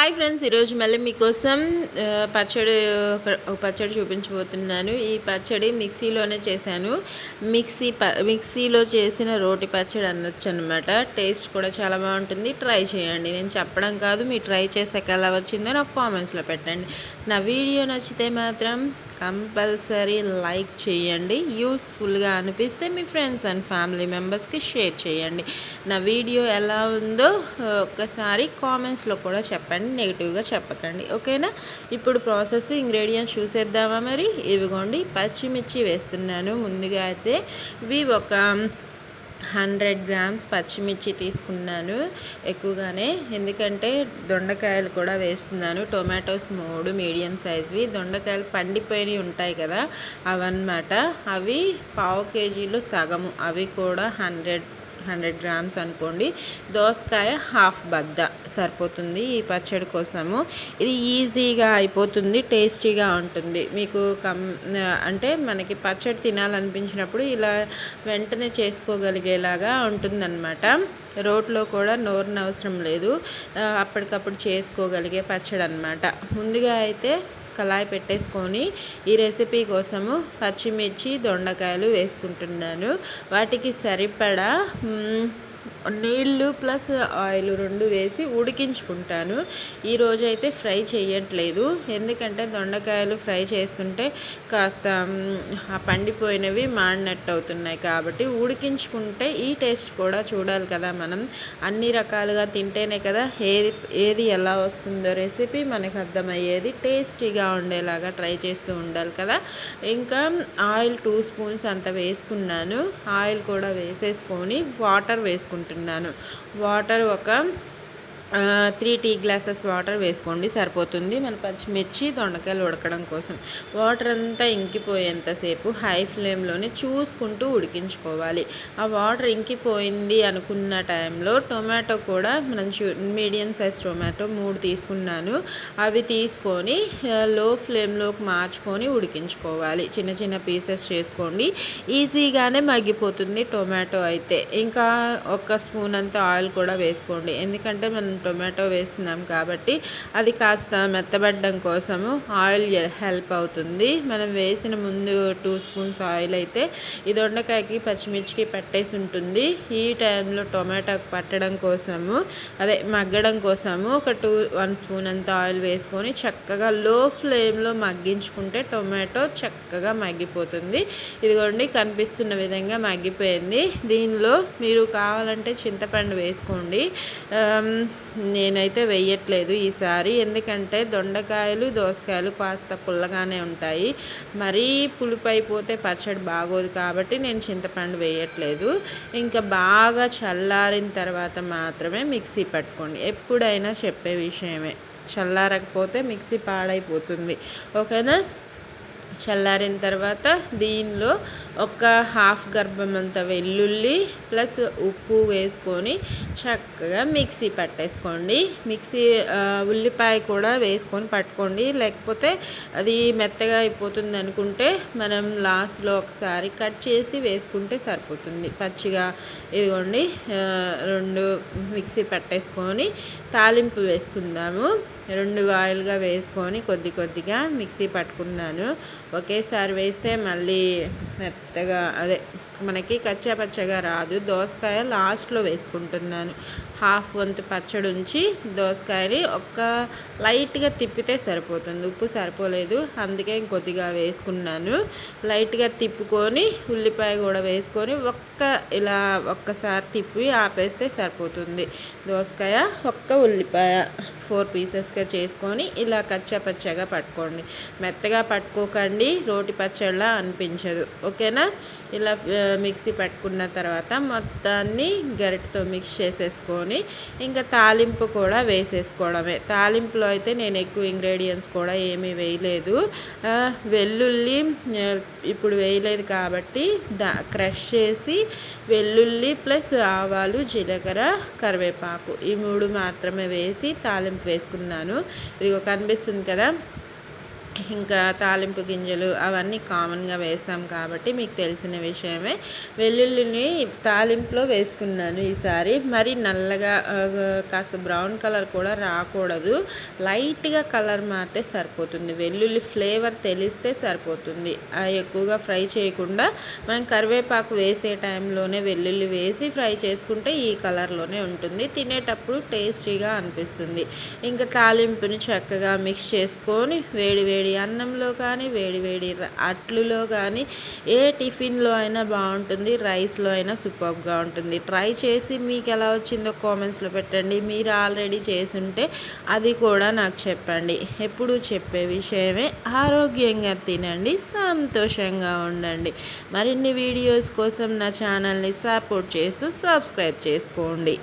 Hi friends, ఈరోజు మళ్ళీ మీకోసం పచ్చడి పచ్చడి చూపించబోతున్నాను. ఈ పచ్చడి మిక్సీలోనే చేశాను. మిక్సీలో చేసిన రోటి పచ్చడి అనొచ్చు అనమాట. టేస్ట్ కూడా చాలా బాగుంటుంది. ట్రై చేయండి. నేను చెప్పడం కాదు, మీరు ట్రై చేసాక ఎలా వచ్చిందో నాకు కామెంట్స్లో పెట్టండి. నా వీడియో నచ్చితే మాత్రం కంపల్సరీ లైక్ చేయండి. యూస్ఫుల్గా అనిపిస్తే మీ ఫ్రెండ్స్ అండ్ ఫ్యామిలీ మెంబర్స్కి షేర్ చేయండి. నా వీడియో ఎలా ఉందో ఒక్కసారి కామెంట్స్లో కూడా చెప్పండి, నెగిటివ్గా చెప్పకండి, ఓకేనా? ఇప్పుడు ప్రాసెస్ ఇంగ్రీడియంట్స్ చూసేద్దామా? మరి ఇవిగోండి, పచ్చిమిర్చి వేస్తున్నాను. ముందుగా అయితే ఇవి ఒక 100 గ్రామ్స్ పచ్చిమిర్చి తీసుకున్నాను, ఎక్కువగానే, ఎందుకంటే దొండకాయలు కూడా వేస్తున్నాను. టొమాటోస్ 3 మీడియం సైజ్వి, దొండకాయలు పండిపోయినవి ఉంటాయి కదా, అవన్నమాట. అవి పావు కేజీలో సగము, అవి కూడా 100 గ్రామ్స్ అనుకోండి. దోసకాయ హాఫ్ బద్ద సరిపోతుంది ఈ పచ్చడి కోసము. ఇది ఈజీగా అయిపోతుంది, టేస్టీగా ఉంటుంది. మీకు అంటే మనకి పచ్చడి తినాలనిపించినప్పుడు ఇలా వెంటనే చేసుకోగలిగేలాగా ఉంటుందన్నమాట. రోట్లో కూడా నూరనవసరం లేదు, అప్పటికప్పుడు చేసుకోగలిగే పచ్చడి అనమాట. ముందుగా అయితే కళాయి పెట్టేసుకొని ఈ రెసిపీ కోసము పచ్చిమిర్చి, దొండకాయలు వేసుకుంటున్నాను. వాటికి సరిపడా నీళ్ళు ప్లస్ ఆయిల్ 2 వేసి ఉడికించుకుంటాను. ఈరోజు అయితే ఫ్రై చేయట్లేదు, ఎందుకంటే దొండకాయలు ఫ్రై చేస్తుంటే కాస్త పండిపోయినవి మాడినట్టు అవుతున్నాయి, కాబట్టి ఉడికించుకుంటే ఈ టేస్ట్ కూడా చూడాలి కదా. మనం అన్ని రకాలుగా తింటేనే కదా ఏది ఎలా వస్తుందో రెసిపీ మనకు అర్థమయ్యేది. టేస్టీగా ఉండేలాగా ట్రై చేస్తూ ఉండాలి కదా. ఇంకా ఆయిల్ 2 స్పూన్స్ అంత వేసుకున్నాను. ఆయిల్ కూడా వేసేసుకొని వాటర్ వేసుకుంటున్నాను. వాటర్ ఒక 3 టీ గ్లాసెస్ వాటర్ వేసుకోండి, సరిపోతుంది మన పచ్చిమిర్చి దొండకాయలు ఉడకడం కోసం. వాటర్ అంతా ఇంకిపోయేంతసేపు హై ఫ్లేమ్లోనే చూసుకుంటూ ఉడికించుకోవాలి. ఆ వాటర్ ఇంకిపోయింది అనుకున్న టైంలో టొమాటో కూడా మీడియం సైజ్ టొమాటో 3 తీసుకున్నాను. అవి తీసుకొని లో ఫ్లేమ్లోకి మార్చుకొని ఉడికించుకోవాలి. చిన్న చిన్న పీసెస్ చేసుకోండి, ఈజీగానే మగ్గిపోతుంది టొమాటో అయితే. ఇంకా ఒక స్పూన్ అంత ఆయిల్ కూడా వేసుకోండి, ఎందుకంటే మనం టొమాటో వేస్తున్నాం కాబట్టి అది కాస్త మెత్తబడడం కోసము ఆయిల్ హెల్ప్ అవుతుంది. మనం వేసిన ముందు 2 స్పూన్స్ ఆయిల్ అయితే ఈ దొండకాయకి పచ్చిమిర్చికి పట్టేసి ఉంటుంది. ఈ టైంలో టొమాటోకి పట్టడం కోసము, మగ్గడం కోసము ఒక 1 స్పూన్ అంత ఆయిల్ వేసుకొని చక్కగా లో ఫ్లేమ్లో మగ్గించుకుంటే టొమాటో చక్కగా మగ్గిపోతుంది. ఇదిగోండి, కనిపిస్తున్న విధంగా మగ్గిపోయింది. దీనిలో మీరు కావాలంటే చింతపండు వేసుకోండి. నేనైతే వేయట్లేదు ఈసారి, ఎందుకంటే దొండకాయలు దోసకాయలు కాస్త పుల్లగానే ఉంటాయి. మరీ పులుపు అయిపోతే పచ్చడి బాగోదు కాబట్టి నేను చింతపండు వేయట్లేదు. ఇంకా బాగా చల్లారిన తర్వాత మాత్రమే మిక్సీ పట్టుకోండి. ఎప్పుడైనా చెప్పే విషయమే, చల్లారకపోతే మిక్సీ పాడైపోతుంది, ఓకేనా? చల్లారిన తర్వాత దీనిలో ఒక హాఫ్ గర్భం అంత వెల్లుల్లి ప్లస్ ఉప్పు వేసుకొని చక్కగా మిక్సీ పట్టేసుకోండి. ఉల్లిపాయ కూడా వేసుకొని పట్టుకోండి, లేకపోతే అది మెత్తగా అయిపోతుంది అనుకుంటే మనం లాస్ట్లో ఒకసారి కట్ చేసి వేసుకుంటే సరిపోతుంది. పచ్చిగా ఇదిగోండి 2 మిక్సీ పట్టేసుకొని తాలింపు వేసుకుందాము. 2 ఆయిల్గా వేసుకొని కొద్దిగా మిక్సీ పట్టుకున్నాను. ఒకేసారి వేస్తే మళ్ళీ మెత్తగా మనకి కచ్చా పచ్చగా రాదు. దోసకాయ లాస్ట్లో వేసుకుంటున్నాను. హాఫ్ వంతు పచ్చడి ఉంచి దోసకాయని లైట్గా తిప్పితే సరిపోతుంది. ఉప్పు సరిపోలేదు, అందుకే కొద్దిగా వేసుకున్నాను. లైట్గా తిప్పుకొని ఉల్లిపాయ కూడా వేసుకొని ఇలా ఒక్కసారి తిప్పి ఆపేస్తే సరిపోతుంది. దోసకాయ ఉల్లిపాయ 4 పీసెస్గా చేసుకొని ఇలా కచ్చా పచ్చగా పట్టుకోండి. మెత్తగా పట్టుకోకండి, రోటి పచ్చడిలా అనిపించదు, ఓకేనా? ఇలా మిక్సీ పట్టుకున్న తర్వాత మొత్తాన్ని గరిటతో మిక్స్ చేసేసుకొని ఇంకా తాలింపు కూడా వేసేసుకోవడమే. తాలింపులో అయితే నేను ఎక్కువ ఇంగ్రీడియంట్స్ కూడా ఏమీ వేయలేదు. వెల్లుల్లి ఇప్పుడు వేయలేదు కాబట్టి క్రష్ చేసి వెల్లుల్లి ప్లస్ ఆవాలు, జీలకర్ర, కరివేపాకు ఈ 3 మాత్రమే వేసి తాలింపు వేసుకున్నాను. ఇదిగో కనిపిస్తుంది కదా, ఇంకా తాలింపు గింజలు అవన్నీ కామన్గా వేస్తాం కాబట్టి మీకు తెలిసిన విషయమే. వెల్లుల్లిని తాలింపులో వేసుకున్నాను ఈసారి. మరి నల్లగా కాస్త బ్రౌన్ కలర్ కూడా రాకూడదు, లైట్గా కలర్ మారితే సరిపోతుంది. వెల్లుల్లి ఫ్లేవర్ తెలిస్తే సరిపోతుంది. ఎక్కువగా ఫ్రై చేయకుండా మనం కరివేపాకు వేసే టైంలోనే వెల్లుల్లి వేసి ఫ్రై చేసుకుంటే ఈ కలర్లోనే ఉంటుంది, తినేటప్పుడు టేస్టీగా అనిపిస్తుంది. ఇంకా తాలింపుని చక్కగా మిక్స్ చేసుకొని వేడి వేడి అన్నంలో కానీ వేడి వేడి అట్లులో కానీ ఏ టిఫిన్లో అయినా బాగుంటుంది, రైస్లో అయినా సూపర్గా ఉంటుంది. ట్రై చేసి మీకు ఎలా వచ్చిందో కామెంట్స్లో పెట్టండి. మీరు ఆల్రెడీ చేసుంటే అది కూడా నాకు చెప్పండి. ఎప్పుడు చెప్పే విషయమే. ఆరోగ్యంగా తినండి, సంతోషంగా ఉండండి. మరిన్ని వీడియోస్ కోసం నా ఛానల్ని సపోర్ట్ చేస్తూ సబ్స్క్రైబ్ చేసుకోండి.